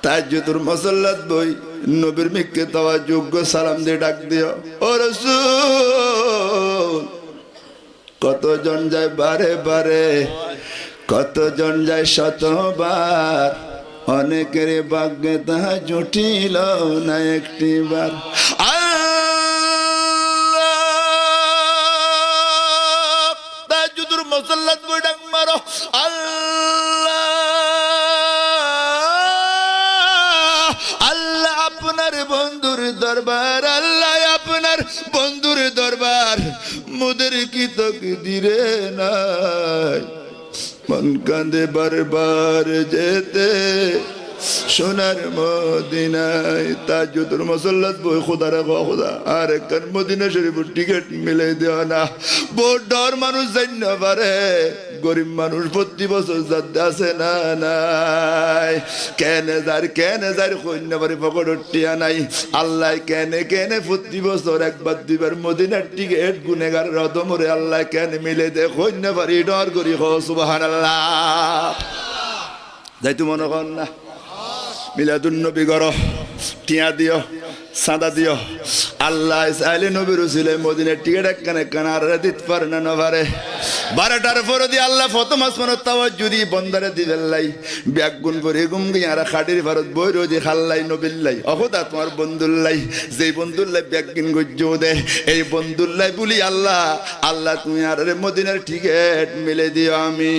তাহাজ্জুদের মুসাল্লাত বই নবীর মিকে তাওয়াজ্জুহ সালাম দিয়ে ডাক দিও ও রাসূল কতজন যায় বারে বারে কতজন যায় শতবার অনেকের ভাগ্যে তাহা জুটিল না একটিবার আল্লাহ তাহাজ্জুদের মুসাল্লাত বই ডাক মারো আল্লাহ আপনার বন্ধুর দরবার আল্লাহ আপনার বন্ধুর দরবার মোদের কি তকদিরে নাই মন কাঁদে বারবার যেতে সোনার মদিনায় তাহাজ্জুদের মুসাল্লাত বই খোদা রে খোদা আর একখান মদিনা শরীফের টিকিট মিলে দেওয়া না বহুত ডর মানুষ যাই না পারে গরিব মানুষ প্রতি বছর যাতে আছে না নাই কেনে যার কন্যাবাড়ি পকড়টিয়া নাই আল্লাহ কেনে প্রতি বছর একবার দুইবার মদিনার টিকিট গুনেগার রদমরে আল্লাহ কেনে মিলে দে কন্যাবাড়ি ডর করি হো সুবহানাল্লাহ যাই তো মনে কর না মিলাদুন নবী গড় টিয়া দিও সাদা দিও আল্লাহ চাইলে নবীর উসিলে মদিনার টিকিট একখানে কানার দিতে পারে না নভারে 12টার পরে দিয়ে আল্লাহ প্রথম আসমানের তাওয়াজ্জুহ দি বন্দারে দিবেল্লাই ব্যাগুন করে গুম গিয়ারা খাটির ভারত বই রোজি খাল্লাই নবিল্লাই অহদা তোমার বন্ধুল্লাই যেই বন্ধুল্লাই ব্যাগিন গজ্জ দে এই বন্ধুল্লাই বলি আল্লাহ তুমি আর মদিনার টিকিট মিলে দিও আমি